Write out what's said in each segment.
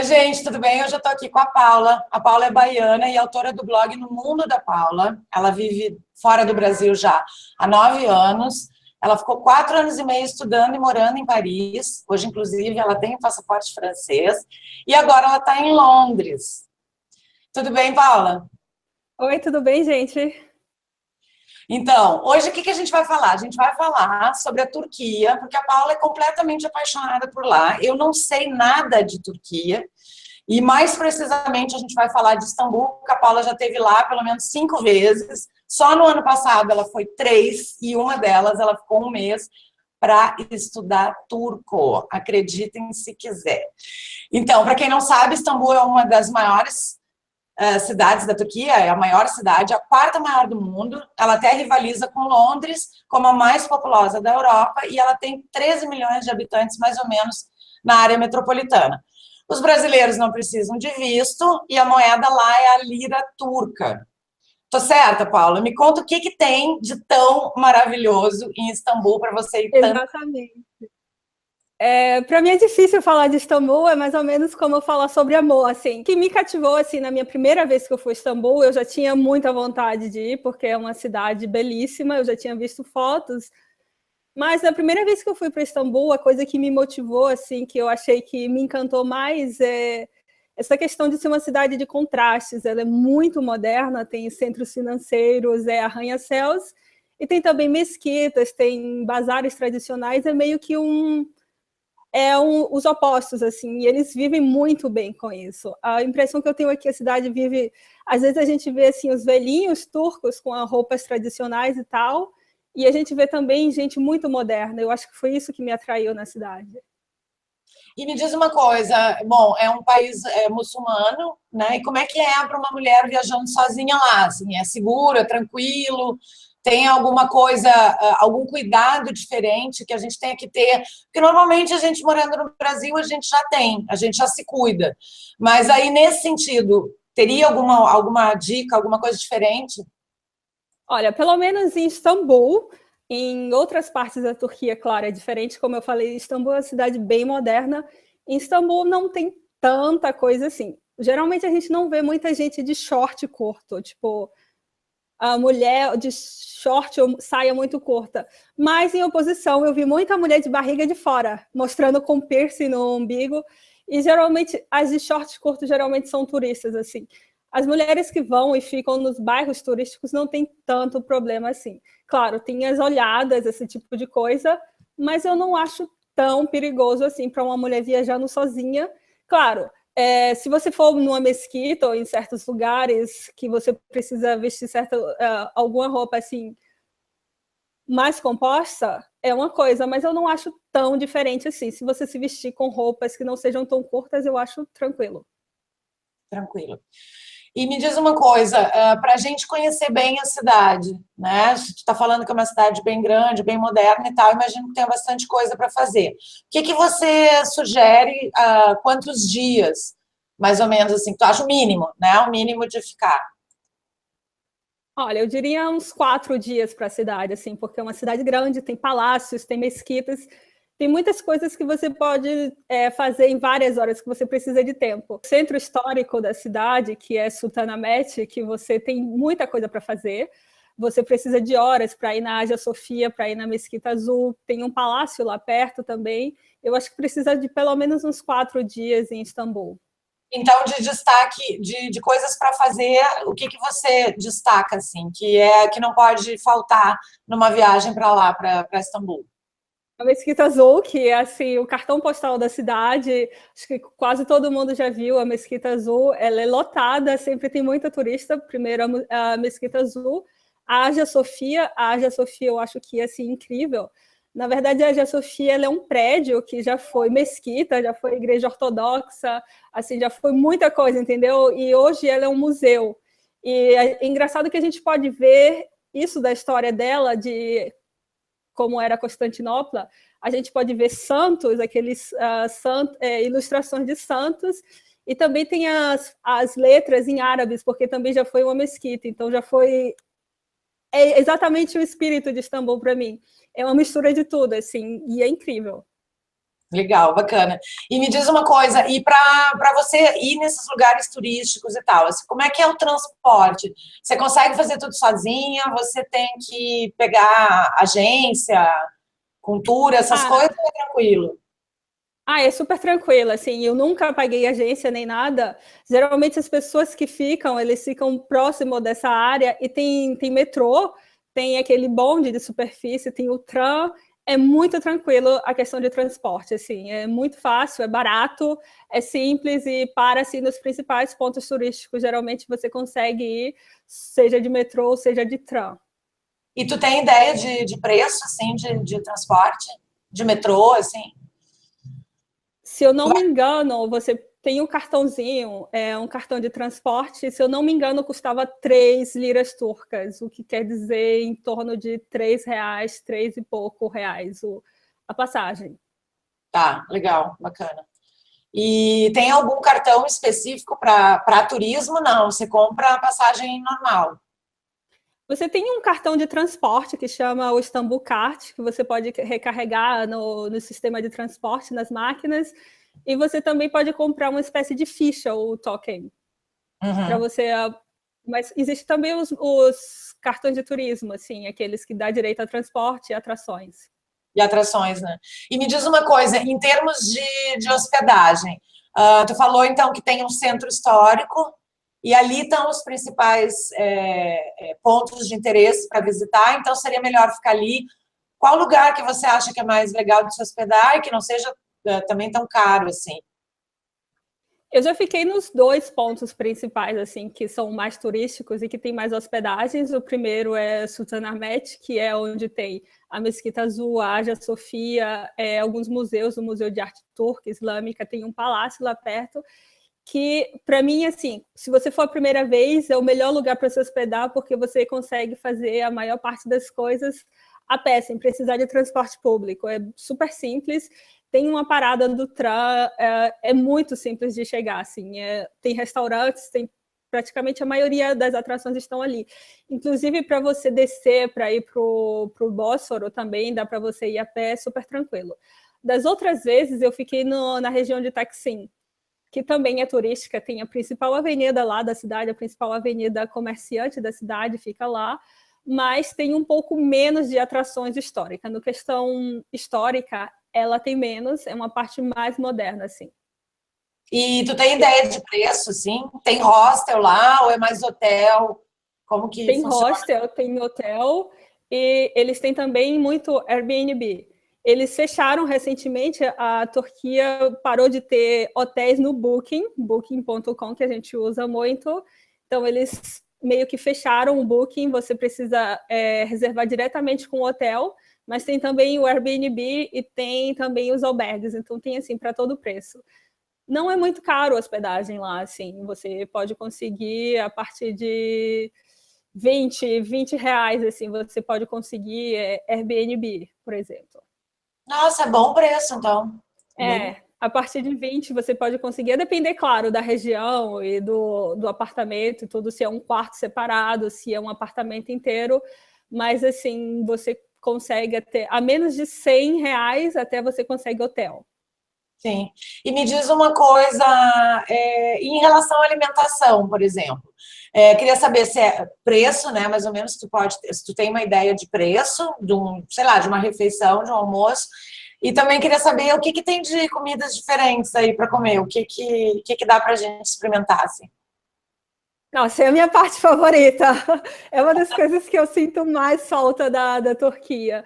Gente, tudo bem? Hoje eu estou aqui com a Paula. A Paula é baiana e autora do blog No Mundo da Paula. Ela vive fora do Brasil já há 9 anos. Ela ficou 4 anos e meio estudando e morando em Paris. Hoje, inclusive, ela tem um passaporte francês. E agora ela está em Londres. Tudo bem, Paula? Oi, tudo bem, gente? Então, hoje o que a gente vai falar? A gente vai falar sobre a Turquia, porque a Paula é completamente apaixonada por lá. Eu não sei nada de Turquia, e mais precisamente a gente vai falar de Istambul, porque a Paula já esteve lá pelo menos 5 vezes. Só no ano passado ela foi 3, e uma delas ela ficou um mês para estudar turco. Acreditem se quiser. Então, para quem não sabe, Istambul é uma das maiores cidades da Turquia, é a maior cidade, a quarta maior do mundo. Ela até rivaliza com Londres como a mais populosa da Europa, e ela tem 13 milhões de habitantes, mais ou menos, na área metropolitana. Os brasileiros não precisam de visto e a moeda lá é a lira turca. Tô certa, Paula? Me conta o que tem de tão maravilhoso em Istambul para você ir tanto. Exatamente. Para mim é difícil falar de Istambul, é mais ou menos como eu falar sobre amor, assim. O que me cativou, assim, na minha primeira vez que eu fui a Istambul, eu já tinha muita vontade de ir, porque é uma cidade belíssima, eu já tinha visto fotos, mas na primeira vez que eu fui para Istambul, a coisa que me motivou, assim, que eu achei que me encantou mais é essa questão de ser uma cidade de contrastes. Ela é muito moderna, tem centros financeiros, arranha-céus, e tem também mesquitas, tem bazares tradicionais, é meio que os opostos, assim, e eles vivem muito bem com isso. A impressão que eu tenho é que a cidade vive... Às vezes a gente vê assim, os velhinhos turcos com as roupas tradicionais e tal, e a gente vê também gente muito moderna. Eu acho que foi isso que me atraiu na cidade. E me diz uma coisa, bom, é um país muçulmano, né? E como é que é para uma mulher viajando sozinha lá? Assim, é seguro, é tranquilo? Tem alguma coisa, algum cuidado diferente que a gente tenha que ter? Porque normalmente a gente morando no Brasil, a gente já tem, a gente já se cuida. Mas aí, nesse sentido, teria alguma dica, alguma coisa diferente? Olha, pelo menos em Istambul, em outras partes da Turquia, claro, é diferente. Como eu falei, Istambul é uma cidade bem moderna. Em Istambul não tem tanta coisa assim. Geralmente a gente não vê muita gente de short curto, tipo, a mulher de short ou saia muito curta. Mas, em oposição, eu vi muita mulher de barriga de fora, mostrando com piercing no umbigo. E, geralmente, as de short curto geralmente são turistas, assim. As mulheres que vão e ficam nos bairros turísticos não tem tanto problema assim. Claro, tem as olhadas, esse tipo de coisa, mas eu não acho tão perigoso assim para uma mulher viajando sozinha. Claro, se você for numa mesquita ou em certos lugares que você precisa vestir alguma roupa assim mais composta, é uma coisa, mas eu não acho tão diferente assim. Se você se vestir com roupas que não sejam tão curtas, eu acho tranquilo. Tranquilo. E me diz uma coisa, para a gente conhecer bem a cidade, né? A gente está falando que é uma cidade bem grande, bem moderna e tal, imagino que tem bastante coisa para fazer. O que você sugere, quantos dias, mais ou menos assim, que tu acha o mínimo, né? O mínimo de ficar. Olha, eu diria uns 4 dias para a cidade, assim, porque é uma cidade grande, tem palácios, tem mesquitas, tem muitas coisas que você pode fazer em várias horas, que você precisa de tempo. O centro histórico da cidade, que é Sultanahmet, que você tem muita coisa para fazer, você precisa de horas para ir na Hagia Sofia, para ir na Mesquita Azul, tem um palácio lá perto também. Eu acho que precisa de pelo menos uns 4 dias em Istambul. Então, de destaque, de coisas para fazer, o que você destaca, assim, que não pode faltar numa viagem para lá, para Istambul? A Mesquita Azul, que é assim, o cartão postal da cidade, acho que quase todo mundo já viu a Mesquita Azul, ela é lotada, sempre tem muita turista. Primeiro a Mesquita Azul, a Hagia Sofia eu acho que é assim, incrível. Na verdade, a Hagia Sofia ela é um prédio que já foi mesquita, já foi igreja ortodoxa, assim, já foi muita coisa, entendeu? E hoje ela é um museu. E é engraçado que a gente pode ver isso da história dela, de como era Constantinopla, a gente pode ver santos, aqueles ilustrações de santos, e também tem as letras em árabes, porque também já foi uma mesquita, então já foi... É exatamente o espírito de Istambul para mim. É uma mistura de tudo, assim, e é incrível. Legal, bacana. E me diz uma coisa, e para você ir nesses lugares turísticos e tal, assim, como é que é o transporte? Você consegue fazer tudo sozinha? Você tem que pegar agência, com tour, essas Ah, coisas, ou é tranquilo? é super tranquilo, assim, eu nunca paguei agência nem nada. Geralmente as pessoas que ficam, eles ficam próximo dessa área e tem metrô, tem aquele bonde de superfície, tem o tram, é muito tranquilo a questão de transporte, assim, é muito fácil, é barato, é simples e para, assim, nos principais pontos turísticos, geralmente você consegue ir, seja de metrô, seja de tram. E tu tem ideia de preço, assim, de transporte? De metrô, assim? Se eu não me engano, você tem um cartãozinho, um cartão de transporte, se eu não me engano, custava 3 liras turcas, o que quer dizer em torno de R$ 3, 3 e pouco reais a passagem. Tá, legal, bacana. E tem algum cartão específico para turismo? Não, você compra a passagem normal. Você tem um cartão de transporte que chama o Istanbul Card, que você pode recarregar no sistema de transporte, nas máquinas, e você também pode comprar uma espécie de ficha ou token para Uhum. você. Mas existe também os cartões de turismo, assim, aqueles que dá direito a transporte e atrações. E atrações, né? E me diz uma coisa, em termos de hospedagem, tu falou então que tem um centro histórico e ali estão os principais pontos de interesse para visitar, então seria melhor ficar ali. Qual lugar que você acha que é mais legal de se hospedar e que não seja também tão caro assim? Eu já fiquei nos dois pontos principais, assim, que são mais turísticos e que tem mais hospedagens. O primeiro é Sultanahmet, que é onde tem a Mesquita Azul, a Hagia Sofia, alguns museus, o Museu de Arte Turca, Islâmica, tem um palácio lá perto, que, para mim, assim, se você for a primeira vez, é o melhor lugar para se hospedar, porque você consegue fazer a maior parte das coisas a pé, sem precisar de transporte público. É super simples, tem uma parada do tram, é muito simples de chegar, assim, tem restaurantes, tem praticamente a maioria das atrações estão ali. Inclusive, para você descer, para ir para o Bósforo também, dá para você ir a pé, super tranquilo. Das outras vezes, eu fiquei na região de Taksim, que também é turística, tem a principal avenida lá da cidade, a principal avenida comerciante da cidade fica lá, mas tem um pouco menos de atrações históricas. No questão histórica, ela tem menos, é uma parte mais moderna, assim. E tu tem ideia de preço, assim? Tem hostel lá ou é mais hotel? Como que Tem funciona? hostel, tem hotel e eles têm também muito Airbnb. Eles fecharam recentemente, a Turquia parou de ter hotéis no Booking.com, que a gente usa muito. Então, eles meio que fecharam o Booking, você precisa reservar diretamente com o hotel, mas tem também o Airbnb e tem também os albergues, então tem assim para todo preço. Não é muito caro a hospedagem lá, assim, você pode conseguir a partir de 20 reais, assim, você pode conseguir Airbnb, por exemplo. Nossa, é bom preço, então. Bem, A partir de 20 você pode conseguir, a depender, claro, da região e do apartamento e tudo, se é um quarto separado, se é um apartamento inteiro, mas assim, você consegue até, a menos de 100 reais até você consegue hotel. sim. E me diz uma coisa, em relação à alimentação, por exemplo. Queria saber se é preço, né? Mais ou menos, se tu tem uma ideia de preço, sei lá, de uma refeição, de um almoço. E também queria saber o que que tem de comidas diferentes aí para comer, o que que dá para a gente experimentar, assim. Nossa, é a minha parte favorita. É uma das coisas que eu sinto mais falta da Turquia.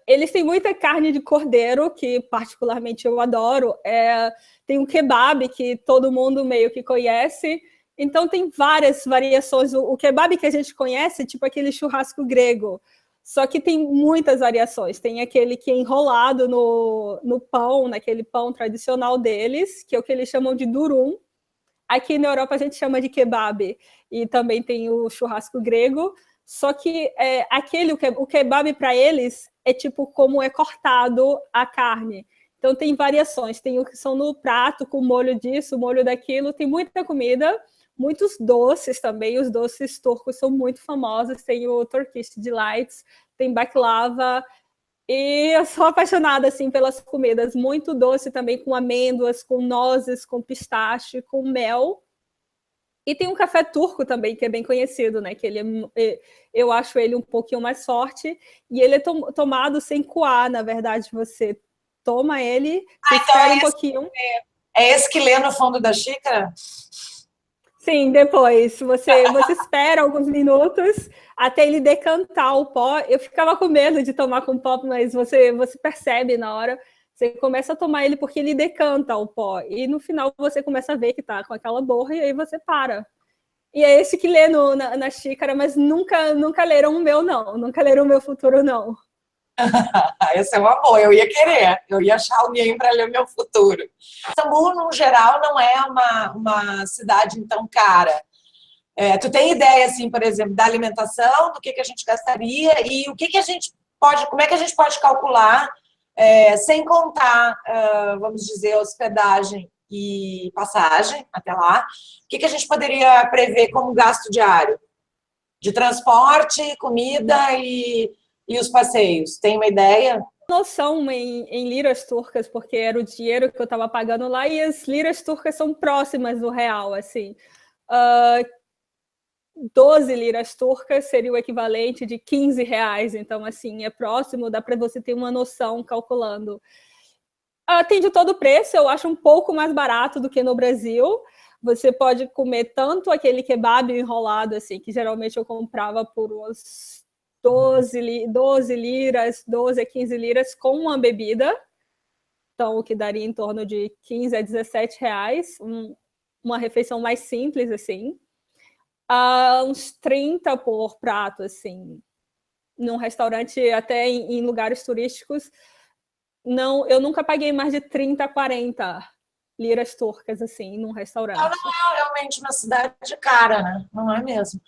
Eles têm muita carne de cordeiro, que particularmente eu adoro. Tem um kebab, que todo mundo meio que conhece. Então, tem várias variações. O kebab que a gente conhece é tipo aquele churrasco grego. Só que tem muitas variações. Tem aquele que é enrolado no pão, naquele pão tradicional deles, que é o que eles chamam de durum. Aqui na Europa a gente chama de kebab e também tem o churrasco grego. Só que o kebab para eles é tipo como é cortado a carne. Então tem variações, tem o que são no prato com molho disso, molho daquilo, tem muita comida, muitos doces também. Os doces turcos são muito famosos, tem o Turkish Delights, tem baklava, E eu sou apaixonada, assim, pelas comidas. Muito doce também, com amêndoas, com nozes, com pistache, com mel. E tem um café turco também, que é bem conhecido, né? Que eu acho ele um pouquinho mais forte. E ele é tomado sem coar, na verdade. Você toma ele, você Então espera um pouquinho. é esse que lê no fundo da xícara? Sim, depois. Você espera alguns minutos até ele decantar o pó. Eu ficava com medo de tomar com pó, mas você percebe na hora. Você começa a tomar ele porque ele decanta o pó. E no final você começa a ver que tá com aquela borra e aí você para. E é esse que lê na xícara, mas nunca leram o meu, não. Nunca leram o meu futuro, não. Esse é um amor, eu ia querer, eu ia achar alguém para ler o meu futuro. Istambul, no geral, não é uma cidade tão cara. Tu tem ideia, assim, por exemplo, da alimentação, do que a gente gastaria e o que a gente pode, como é que a gente pode calcular, sem contar, vamos dizer, hospedagem e passagem até lá, o que a gente poderia prever como gasto diário? De transporte, comida e os passeios. Tem uma ideia? Noção em liras turcas, porque era o dinheiro que eu estava pagando lá, e as liras turcas são próximas do real, assim. 12 liras turcas seria o equivalente de 15 reais, então, assim, é próximo, dá para você ter uma noção calculando. Tem de todo preço, eu acho um pouco mais barato do que no Brasil. Você pode comer tanto aquele kebab enrolado, assim, que geralmente eu comprava por uns 12 liras, 12 a 15 liras com uma bebida, então o que daria em torno de 15 a 17 reais, uma refeição mais simples, assim. Uns 30 por prato, assim, num restaurante, até em lugares turísticos. Não, eu nunca paguei mais de 30, 40 liras turcas, assim, num restaurante. Não é realmente uma cidade cara, né? Não é mesmo.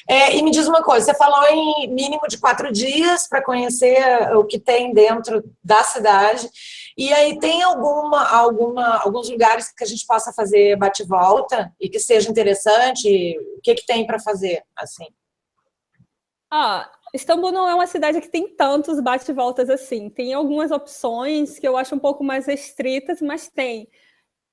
E me diz uma coisa, você falou em mínimo de 4 dias para conhecer o que tem dentro da cidade. E aí tem alguns lugares que a gente possa fazer bate-volta e que seja interessante? O que tem para fazer, assim? Istambul não é uma cidade que tem tantos bate-voltas assim. Tem algumas opções que eu acho um pouco mais restritas, mas tem.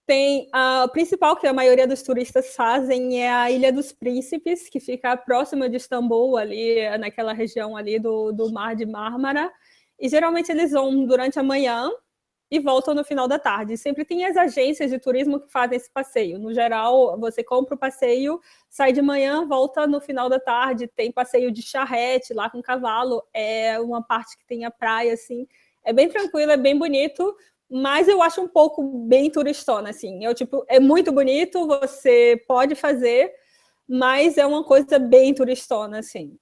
Tem a principal que a maioria dos turistas fazem é a Ilha dos Príncipes, que fica próxima de Istambul, ali naquela região ali do Mar de Mármara. E geralmente eles vão durante a manhã e voltam no final da tarde. Sempre tem as agências de turismo que fazem esse passeio. No geral, você compra o passeio, sai de manhã, volta no final da tarde. Tem passeio de charrete lá com cavalo. É uma parte que tem a praia, assim. É bem tranquilo, é bem bonito, mas eu acho um pouco bem turistona, assim. É muito bonito, você pode fazer, mas é uma coisa bem turistona, assim.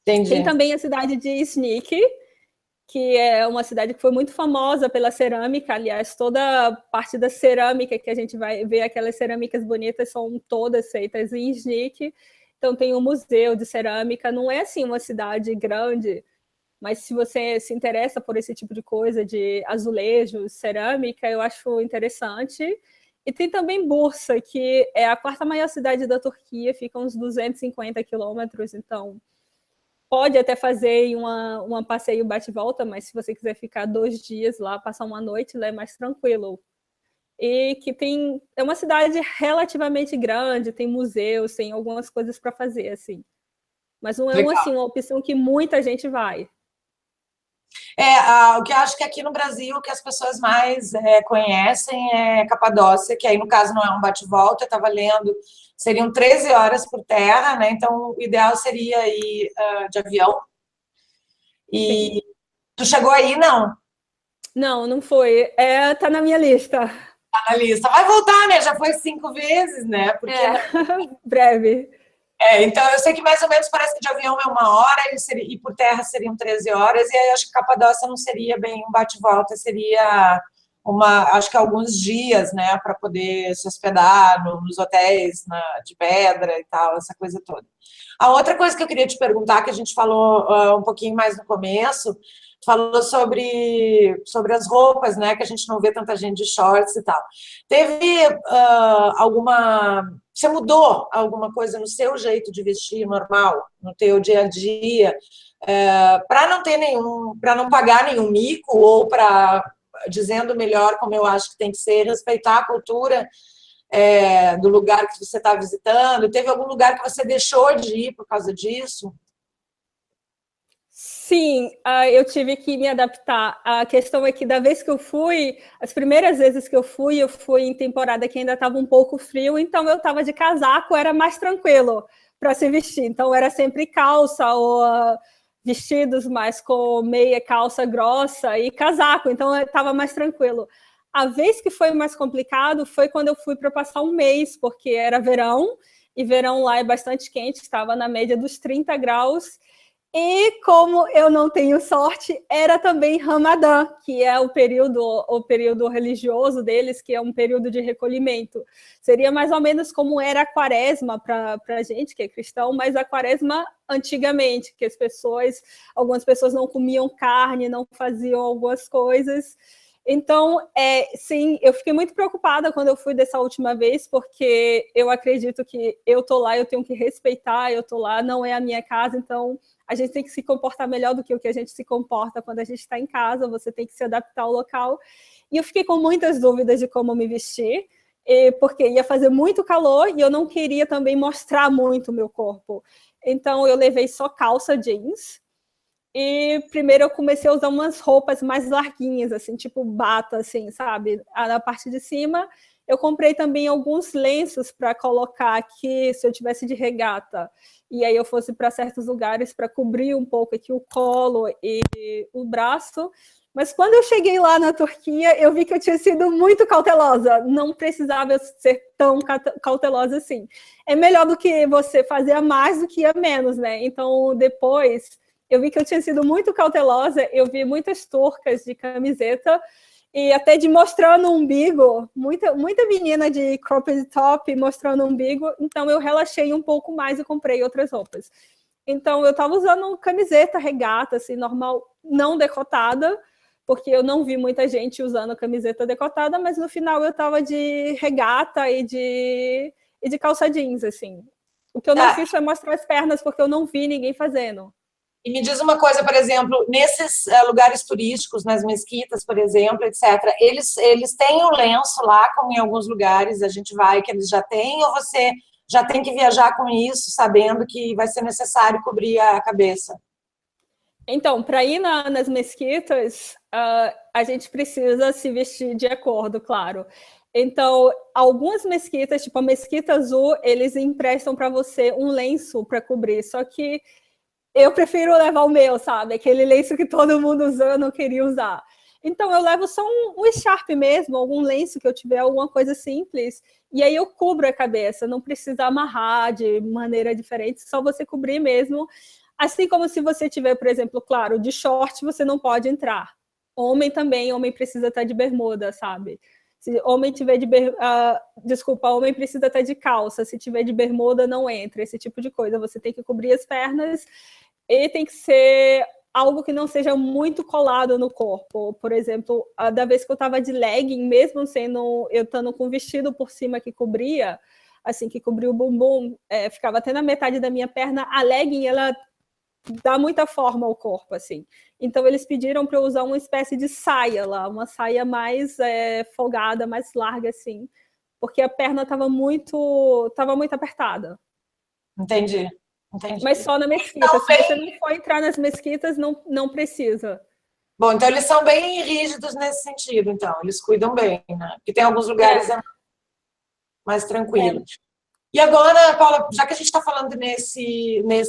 Entendi. Tem também a cidade de Iznik, que é uma cidade que foi muito famosa pela cerâmica. Aliás, toda a parte da cerâmica que a gente vai ver, aquelas cerâmicas bonitas, são todas feitas em Iznik. Então tem um museu de cerâmica. Não é assim uma cidade grande, mas se você se interessa por esse tipo de coisa, de azulejos, cerâmica, eu acho interessante. E tem também Bursa, que é a quarta maior cidade da Turquia, fica uns 250 quilômetros, então pode até fazer uma passeio bate-volta, mas se você quiser ficar 2 dias lá, passar uma noite, lá é mais tranquilo. E que é uma cidade relativamente grande, tem museus, tem algumas coisas para fazer, assim. Mas não é uma opção que muita gente vai. O que eu acho que aqui no Brasil o que as pessoas mais conhecem é Capadócia, que aí no caso não é um bate-volta, eu estava lendo, seriam 13 horas por terra, né? Então o ideal seria ir de avião. E sim. Tu chegou aí, não? Não foi. Tá na minha lista. Tá na lista. Vai voltar, né? Já foi 5 vezes, né? Porque breve. Então eu sei que mais ou menos parece que de avião é 1 hora e por terra seriam 13 horas, e aí acho que Capadócia não seria bem um bate-volta, seria acho que alguns dias, né, para poder se hospedar nos hotéis de pedra e tal, essa coisa toda. A outra coisa que eu queria te perguntar, que a gente falou um pouquinho mais no começo, falou sobre as roupas, né, que a gente não vê tanta gente de shorts e tal. Teve você mudou alguma coisa no seu jeito de vestir normal, no teu dia a dia? para não ter nenhum, para não pagar nenhum mico, ou para, dizendo melhor como eu acho que tem que ser, respeitar a cultura do lugar que você está visitando? Teve algum lugar que você deixou de ir por causa disso? Sim, eu tive que me adaptar. A questão é que da vez que eu fui, as primeiras vezes que eu fui em temporada que ainda estava um pouco frio, então eu estava de casaco, era mais tranquilo para se vestir. Então era sempre calça ou vestidos mais com meia calça grossa e casaco, então estava mais tranquilo. A vez que foi mais complicado foi quando eu fui para passar um mês, porque era verão, e verão lá é bastante quente, estava na média dos 30 graus. E como eu não tenho sorte, era também Ramadã, que é o período religioso deles, que é um período de recolhimento. Seria mais ou menos como era a quaresma para a gente, que é cristão, mas a quaresma antigamente, que algumas pessoas não comiam carne, não faziam algumas coisas. Então, sim, eu fiquei muito preocupada quando eu fui dessa última vez, porque eu acredito que eu tô lá, eu tenho que respeitar, eu tô lá, não é a minha casa, então a gente tem que se comportar melhor do que o que a gente se comporta quando a gente está em casa, você tem que se adaptar ao local. E eu fiquei com muitas dúvidas de como me vestir, porque ia fazer muito calor e eu não queria também mostrar muito o meu corpo. Então, eu levei só calça jeans. E primeiro eu comecei a usar umas roupas mais larguinhas, assim, tipo bata, assim, sabe? Na parte de cima, eu comprei também alguns lenços para colocar aqui, se eu tivesse de regata. E aí eu fosse para certos lugares para cobrir um pouco aqui o colo e o braço. Mas quando eu cheguei lá na Turquia, eu vi que eu tinha sido muito cautelosa. Não precisava ser tão cautelosa assim. É melhor do que você fazer a mais do que a menos, né? Então, depois eu vi que eu tinha sido muito cautelosa, eu vi muitas turcas de camiseta e até de mostrando o umbigo, muita menina de cropped top mostrando o umbigo, então eu relaxei um pouco mais e comprei outras roupas. Então eu estava usando camiseta, regata, assim, normal, não decotada, porque eu não vi muita gente usando camiseta decotada, mas no final eu estava de regata e de calça jeans, assim. O que eu não fiz foi mostrar as pernas, porque eu não vi ninguém fazendo. E me diz uma coisa, por exemplo, nesses lugares turísticos, nas mesquitas, por exemplo, etc., eles têm o lenço lá, como em alguns lugares a gente vai, que eles já têm, ou você já tem que viajar com isso, sabendo que vai ser necessário cobrir a cabeça? Então, para ir nas mesquitas, a gente precisa se vestir de acordo, claro. Então, algumas mesquitas, tipo a Mesquita Azul, eles emprestam para você um lenço para cobrir, só que eu prefiro levar o meu, sabe? Aquele lenço que todo mundo usa, eu não queria usar. Então, eu levo só um echarpe mesmo, algum lenço que eu tiver, alguma coisa simples, e aí eu cubro a cabeça, não precisa amarrar de maneira diferente, só você cobrir mesmo. Assim como se você tiver, por exemplo, claro, de short você não pode entrar. Homem também, homem precisa estar de bermuda, sabe? Se homem tiver homem precisa estar de calça, se tiver de bermuda não entra, esse tipo de coisa. Você tem que cobrir as pernas e tem que ser algo que não seja muito colado no corpo. Por exemplo, da vez que eu estava de legging, mesmo eu estando com vestido por cima que cobria, assim, que cobria o bumbum, ficava até na metade da minha perna, a legging, ela dá muita forma ao corpo, assim. Então, eles pediram para eu usar uma espécie de saia lá, uma saia mais folgada, mais larga, assim, porque a perna estava muito apertada. Entendi. Entendi. Mas só na mesquita. Então, se você não for entrar nas mesquitas, não precisa. Bom, então eles são bem rígidos nesse sentido, então. Eles cuidam bem, né? Porque tem alguns lugares mais tranquilos. E agora, Paula, já que a gente está falando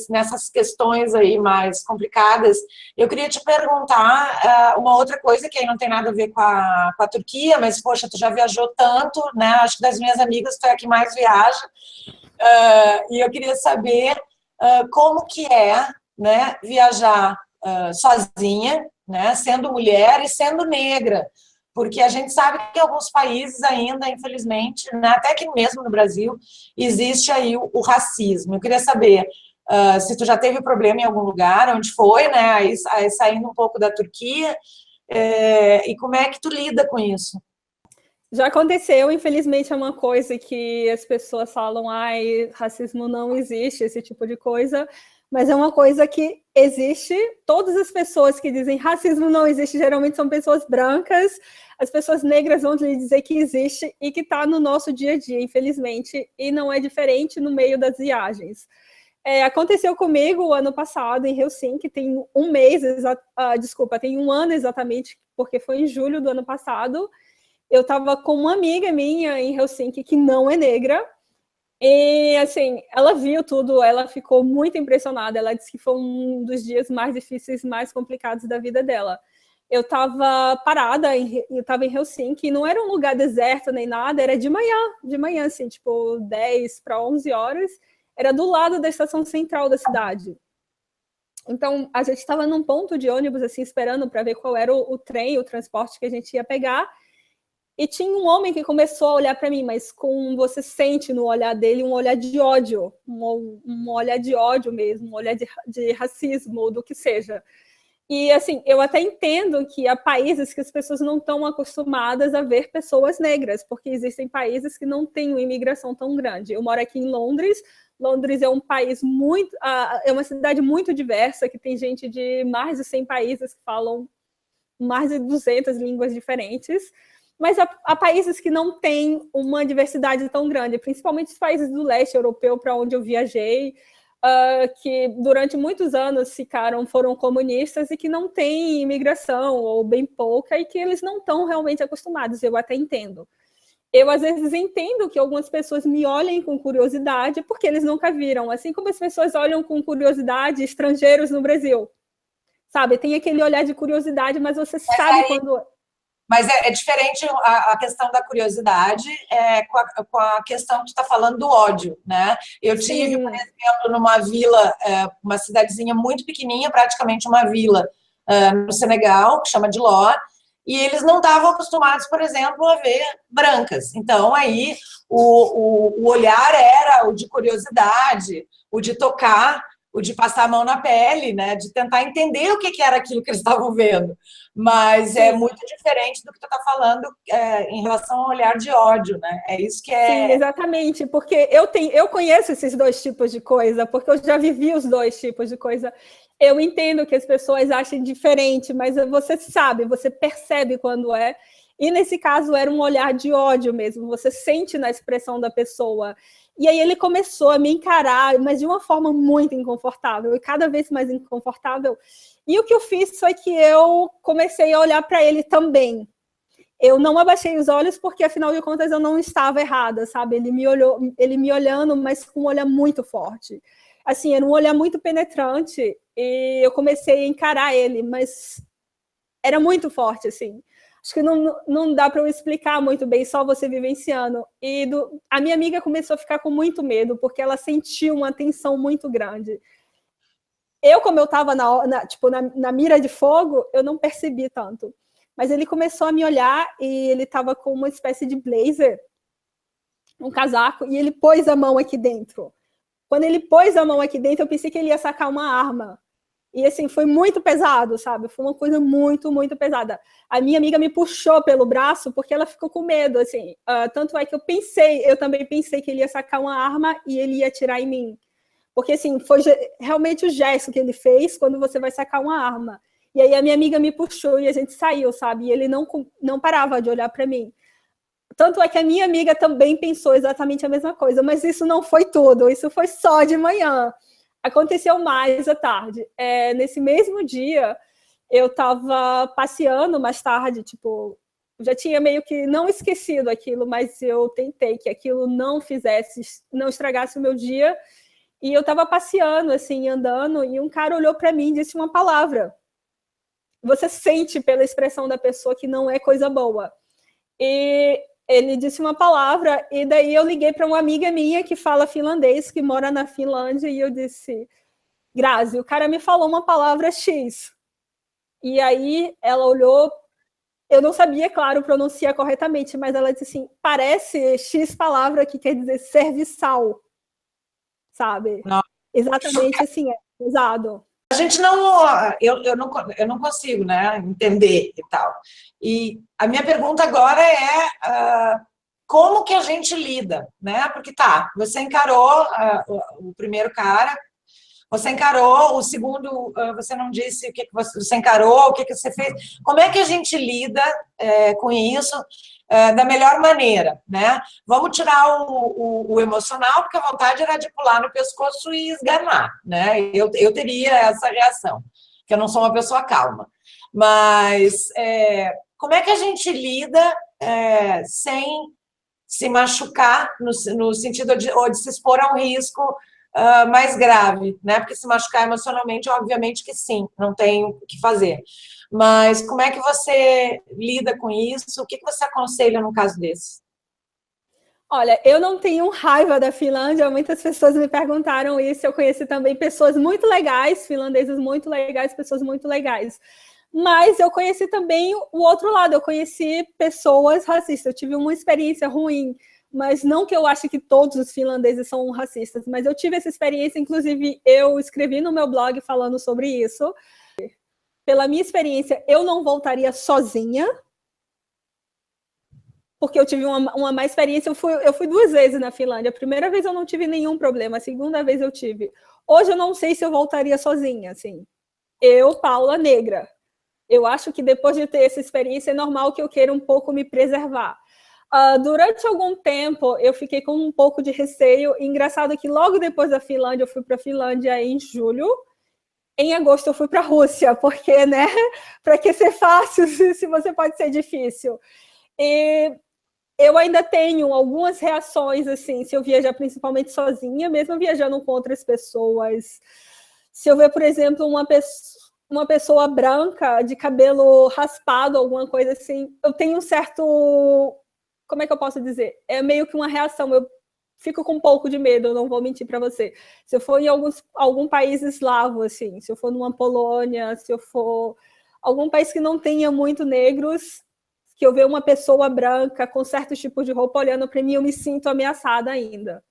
nessas questões aí mais complicadas, eu queria te perguntar uma outra coisa que aí não tem nada a ver com a Turquia, mas, poxa, tu já viajou tanto, né? Acho que das minhas amigas tu é a que mais viaja. E eu queria saber como que é, né, viajar sozinha, né, sendo mulher e sendo negra, porque a gente sabe que em alguns países ainda, infelizmente, né, até que mesmo no Brasil, existe aí o racismo. Eu queria saber se tu já teve problema em algum lugar, onde foi, né, aí saindo um pouco da Turquia, e como é que tu lida com isso? Já aconteceu, infelizmente é uma coisa que as pessoas falam, racismo não existe, esse tipo de coisa, mas é uma coisa que existe. Todas as pessoas que dizem racismo não existe, geralmente são pessoas brancas. As pessoas negras vão lhe dizer que existe e que está no nosso dia a dia, infelizmente, e não é diferente no meio das viagens. Aconteceu comigo ano passado em Helsinki, tem um mês, tem um ano exatamente, porque foi em julho do ano passado. Eu estava com uma amiga minha em Helsinki que não é negra, e assim, ela viu tudo, ela ficou muito impressionada, ela disse que foi um dos dias mais difíceis, mais complicados da vida dela. Eu estava parada, eu estava em Helsinki, não era um lugar deserto nem nada, era de manhã, assim, tipo 10 para 11 horas, era do lado da estação central da cidade. Então, a gente estava num ponto de ônibus, assim, esperando para ver qual era o trem, o transporte que a gente ia pegar, e tinha um homem que começou a olhar para mim, mas você sente no olhar dele um olhar de ódio, um olhar de ódio mesmo, um olhar de racismo, do que seja. E, assim, eu até entendo que há países que as pessoas não estão acostumadas a ver pessoas negras, porque existem países que não têm uma imigração tão grande. Eu moro aqui em Londres. Londres é um país é uma cidade muito diversa, que tem gente de mais de 100 países que falam mais de 200 línguas diferentes. Mas há países que não têm uma diversidade tão grande, principalmente os países do leste europeu, para onde eu viajei, que durante muitos anos foram comunistas e que não têm imigração, ou bem pouca, e que eles não estão realmente acostumados, eu até entendo. Eu, às vezes, entendo que algumas pessoas me olhem com curiosidade, porque eles nunca viram, assim como as pessoas olham com curiosidade estrangeiros no Brasil, sabe? Tem aquele olhar de curiosidade, mas você sabe quando... Mas é diferente a questão da curiosidade com a questão que tu está falando do ódio, né? Eu tive, por exemplo, numa vila, uma cidadezinha muito pequenininha, praticamente uma vila no Senegal, que chama Diló, e eles não estavam acostumados, por exemplo, a ver brancas. Então, aí, o olhar era o de curiosidade, o de tocar, o de passar a mão na pele, né? De tentar entender o que era aquilo que eles estavam vendo. Mas é muito diferente do que tu está falando em relação ao olhar de ódio, né? É isso que é... Sim, exatamente, porque eu conheço esses dois tipos de coisa, porque eu já vivi os dois tipos de coisa. Eu entendo que as pessoas achem diferente, mas você sabe, você percebe quando é. E nesse caso era um olhar de ódio mesmo, você sente na expressão da pessoa. E aí ele começou a me encarar, mas de uma forma muito inconfortável, e cada vez mais inconfortável. E o que eu fiz foi que eu comecei a olhar para ele também. Eu não abaixei os olhos porque, afinal de contas, eu não estava errada, sabe? Ele me olhando, mas com um olhar muito forte. Assim, era um olhar muito penetrante, e eu comecei a encarar ele, mas era muito forte, assim. Acho que não dá para eu explicar muito bem, só você vivenciando. E a minha amiga começou a ficar com muito medo, porque ela sentiu uma tensão muito grande. Como eu estava na mira de fogo, eu não percebi tanto. Mas ele começou a me olhar e ele estava com uma espécie de blazer, um casaco, e ele pôs a mão aqui dentro. Quando ele pôs a mão aqui dentro, eu pensei que ele ia sacar uma arma. E, assim, foi muito pesado, sabe? Foi uma coisa muito, muito pesada. A minha amiga me puxou pelo braço porque ela ficou com medo, assim. Tanto é que eu também pensei que ele ia sacar uma arma e ele ia atirar em mim. Porque, assim, foi realmente o gesto que ele fez quando você vai sacar uma arma. E aí a minha amiga me puxou e a gente saiu, sabe? E ele não parava de olhar para mim. Tanto é que a minha amiga também pensou exatamente a mesma coisa, mas isso não foi tudo, isso foi só de manhã. Aconteceu mais à tarde. Nesse mesmo dia, eu estava passeando mais tarde, tipo, já tinha meio que não esquecido aquilo, mas eu tentei que aquilo não estragasse o meu dia. E eu estava passeando, assim, andando, e um cara olhou para mim e disse uma palavra. Você sente pela expressão da pessoa que não é coisa boa. E ele disse uma palavra, e daí eu liguei para uma amiga minha que fala finlandês, que mora na Finlândia, e eu disse, Grazi, o cara me falou uma palavra X. E aí ela olhou, eu não sabia, claro, pronunciar corretamente, mas ela disse assim, parece X palavra que quer dizer serviçal, sabe? Não. Exatamente assim, pesado. A gente eu não consigo, né, entender e tal. E a minha pergunta agora como que a gente lida, né? Porque você encarou o primeiro cara Você encarou, o segundo, você não disse o que você encarou, o que você fez. Como é que a gente lida com isso da melhor maneira, né? Vamos tirar o emocional, porque a vontade era de pular no pescoço e esganar, né? Eu teria essa reação, que eu não sou uma pessoa calma. Mas como é que a gente lida sem se machucar, no sentido ou de se expor a um risco mais grave, né? Porque se machucar emocionalmente, obviamente que sim, não tem o que fazer. Mas como é que você lida com isso? O que você aconselha num caso desse? Olha, eu não tenho raiva da Finlândia, muitas pessoas me perguntaram isso, eu conheci também pessoas muito legais, finlandeses muito legais, pessoas muito legais. Mas eu conheci também o outro lado, eu conheci pessoas racistas, eu tive uma experiência ruim, mas não que eu ache que todos os finlandeses são racistas, mas eu tive essa experiência, inclusive eu escrevi no meu blog falando sobre isso. Pela minha experiência, eu não voltaria sozinha, porque eu tive uma má experiência, eu fui 2 vezes na Finlândia, a primeira vez eu não tive nenhum problema, a segunda vez eu tive. Hoje eu não sei se eu voltaria sozinha, assim. Eu, Paula, negra. Eu acho que depois de ter essa experiência, é normal que eu queira um pouco me preservar. Durante algum tempo, eu fiquei com um pouco de receio. Engraçado que logo depois da Finlândia, eu fui para a Finlândia em julho. Em agosto, eu fui para a Rússia, porque, né? Para que ser fácil se você pode ser difícil? E eu ainda tenho algumas reações, assim, se eu viajar principalmente sozinha, mesmo viajando com outras pessoas. Se eu ver, por exemplo, uma pessoa branca de cabelo raspado, alguma coisa assim, eu tenho um certo... Como é que eu posso dizer? É meio que uma reação, eu fico com um pouco de medo, eu não vou mentir para você. Se eu for em algum país eslavo, assim, se eu for numa Polônia, se eu for algum país que não tenha muito negros, que eu ver uma pessoa branca com certos tipos de roupa olhando para mim, eu me sinto ameaçada ainda.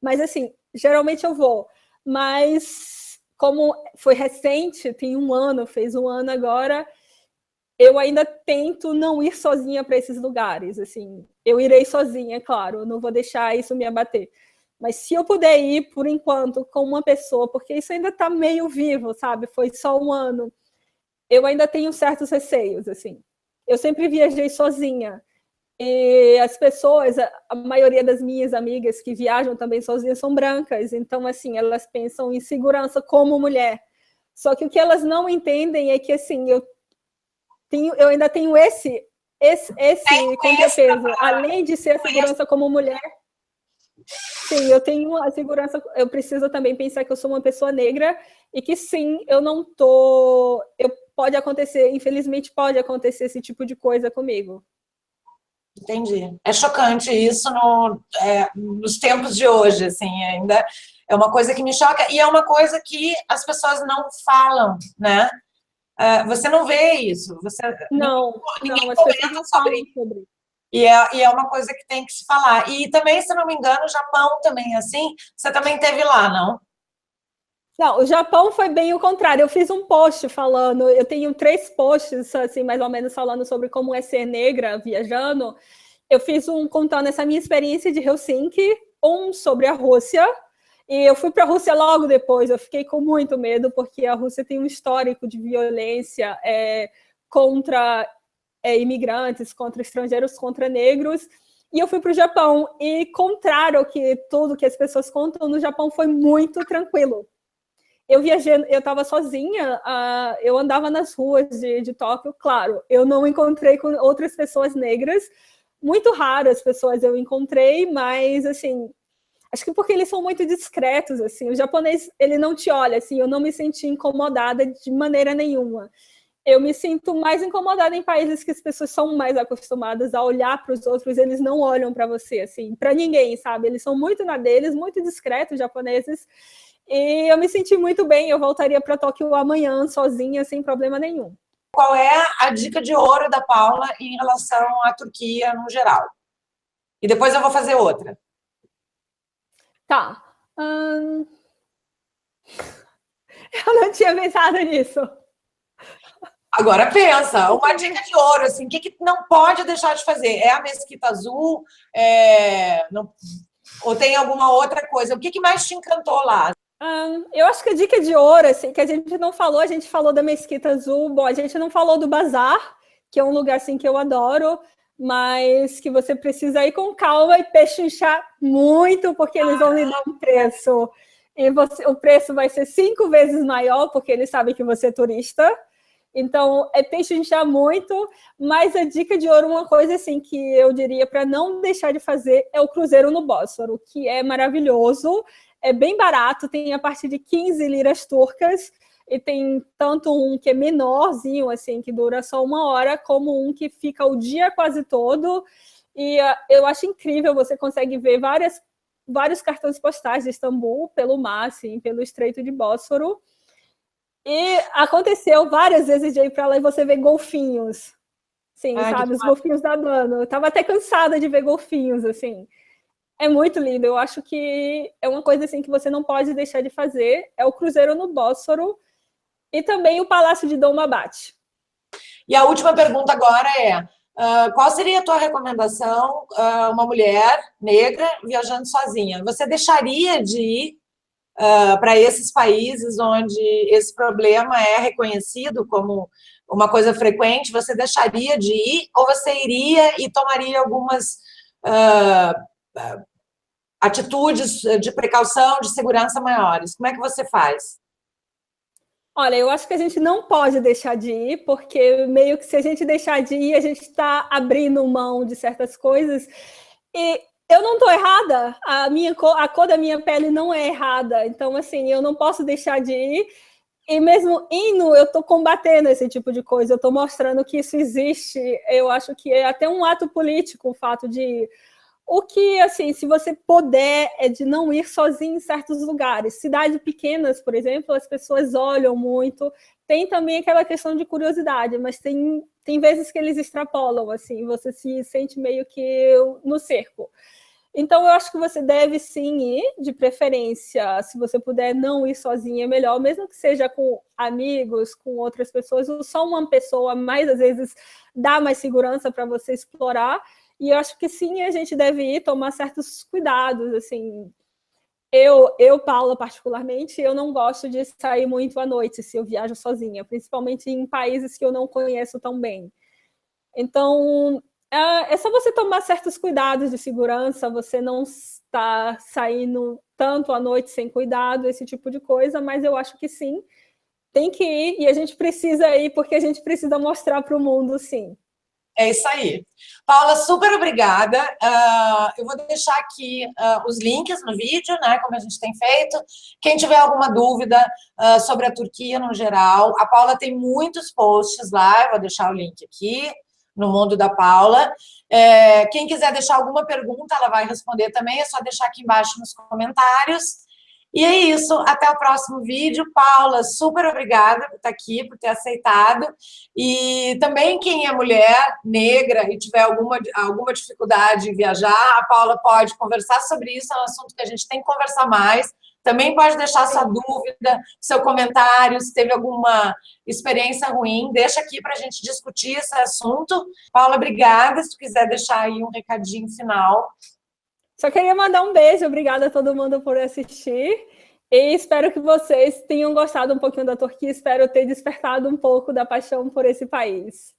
Mas, assim, geralmente eu vou. Mas, como foi recente, tem um ano, fez um ano agora, eu ainda tento não ir sozinha para esses lugares. Assim, eu irei sozinha, claro, eu não vou deixar isso me abater. Mas se eu puder ir, por enquanto, com uma pessoa, porque isso ainda está meio vivo, sabe? Foi só um ano. Eu ainda tenho certos receios, assim. Eu sempre viajei sozinha. E as pessoas, a maioria das minhas amigas que viajam também sozinhas são brancas. Então, assim, elas pensam em segurança como mulher. Só que o que elas não entendem é que, assim, eu ainda tenho esse contrapeso. Além de ser a segurança como mulher, sim, eu tenho a segurança, eu preciso também pensar que eu sou uma pessoa negra e que sim, eu não tô... pode acontecer, infelizmente pode acontecer esse tipo de coisa comigo. Entendi. É chocante isso nos tempos de hoje, assim, ainda é uma coisa que me choca e é uma coisa que as pessoas não falam, né? Você não vê isso. Ninguém as pessoas não falam sobre isso. E é uma coisa que tem que se falar. E também, se não me engano, o Japão também, assim, você também teve lá, não? Não, o Japão foi bem o contrário. Eu fiz um post falando, eu tenho 3 posts, assim, mais ou menos, falando sobre como é ser negra viajando. Eu fiz um contando essa minha experiência de Helsinki, um sobre a Rússia, e eu fui para a Rússia logo depois. Eu fiquei com muito medo, porque a Rússia tem um histórico de violência contra imigrantes, contra estrangeiros, contra negros. E eu fui para o Japão, e contrário que tudo que as pessoas contam, no Japão foi muito tranquilo. Eu viajei, eu estava sozinha, eu andava nas ruas de Tóquio, claro, eu não encontrei com outras pessoas negras, muito raras pessoas eu encontrei, mas, assim, acho que porque eles são muito discretos, assim, o japonês, ele não te olha, assim, eu não me senti incomodada de maneira nenhuma. Eu me sinto mais incomodada em países que as pessoas são mais acostumadas a olhar para os outros, eles não olham para você, assim, para ninguém, sabe? Eles são muito na deles, muito discretos, os japoneses, e eu me senti muito bem, eu voltaria para Tóquio amanhã, sozinha, sem problema nenhum. Qual é a dica de ouro da Paula em relação à Turquia no geral? E depois eu vou fazer outra. Tá. Eu não tinha pensado nisso. Agora pensa, uma dica de ouro, assim, o que não pode deixar de fazer? É a Mesquita Azul? Ou tem alguma outra coisa? O que mais te encantou lá? Eu acho que a dica de ouro, assim, que a gente falou da Mesquita Azul, bom, a gente não falou do Bazar, que é um lugar assim que eu adoro, mas que você precisa ir com calma e pechinchar muito, porque eles vão lhe dar um preço. E o preço vai ser 5 vezes maior, porque eles sabem que você é turista. Então, é pechinchar muito, mas a dica de ouro, uma coisa assim que eu diria para não deixar de fazer é o cruzeiro no Bósforo, que é maravilhoso, é bem barato, tem a partir de 15 liras turcas, e tem tanto um que é menorzinho, assim, que dura só 1 hora, como um que fica o dia quase todo. E eu acho incrível, você consegue ver vários cartões postais de Istambul pelo mar, assim, pelo Estreito de Bósforo. E aconteceu várias vezes de ir para lá e você ver golfinhos. Sim, sabe? Os golfinhos nadando. Eu estava até cansada de ver golfinhos, assim. É muito lindo. Eu acho que é uma coisa assim que você não pode deixar de fazer. É o cruzeiro no Bósforo e também o Palácio de Dolmabahçe. E a última pergunta agora é: qual seria a tua recomendação, uma mulher negra viajando sozinha? Você deixaria de ir para esses países onde esse problema é reconhecido como uma coisa frequente? Você deixaria de ir ou você iria e tomaria algumas atitudes de precaução, de segurança maiores? Como é que você faz? Olha, eu acho que a gente não pode deixar de ir, porque meio que se a gente deixar de ir, a gente está abrindo mão de certas coisas. E eu não estou errada, a cor da minha pele não é errada. Então, assim, eu não posso deixar de ir. E mesmo indo, eu estou combatendo esse tipo de coisa, eu estou mostrando que isso existe. Eu acho que é até um ato político o fato de ir. O que, assim, se você puder, é de não ir sozinho em certos lugares. Cidades pequenas, por exemplo, as pessoas olham muito. Tem também aquela questão de curiosidade, mas tem vezes que eles extrapolam, assim, você se sente meio que no cerco. Então, eu acho que você deve sim ir, de preferência, se você puder não ir sozinha, é melhor, mesmo que seja com amigos, com outras pessoas, ou só uma pessoa, mais às vezes dá mais segurança para você explorar. E eu acho que sim, a gente deve ir tomar certos cuidados, assim. Paula, particularmente, eu não gosto de sair muito à noite se eu viajo sozinha, principalmente em países que eu não conheço tão bem. Então, é só você tomar certos cuidados de segurança, você não está saindo tanto à noite sem cuidado, esse tipo de coisa, mas eu acho que sim, tem que ir e a gente precisa ir porque a gente precisa mostrar para o mundo, sim. É isso aí. Paula, super obrigada. Eu vou deixar aqui os links no vídeo, né, como a gente tem feito. Quem tiver alguma dúvida sobre a Turquia no geral, a Paula tem muitos posts lá, eu vou deixar o link aqui no Mundo da Paula. Quem quiser deixar alguma pergunta, ela vai responder também, é só deixar aqui embaixo nos comentários. E é isso, até o próximo vídeo. Paula, super obrigada por estar aqui, por ter aceitado. E também quem é mulher, negra, e tiver alguma dificuldade em viajar, a Paula pode conversar sobre isso, é um assunto que a gente tem que conversar mais. Também pode deixar sua dúvida, seu comentário, se teve alguma experiência ruim, deixa aqui para a gente discutir esse assunto. Paula, obrigada. Se tu quiser deixar aí um recadinho final. Só queria mandar um beijo, obrigada a todo mundo por assistir. E espero que vocês tenham gostado um pouquinho da Turquia, espero ter despertado um pouco da paixão por esse país.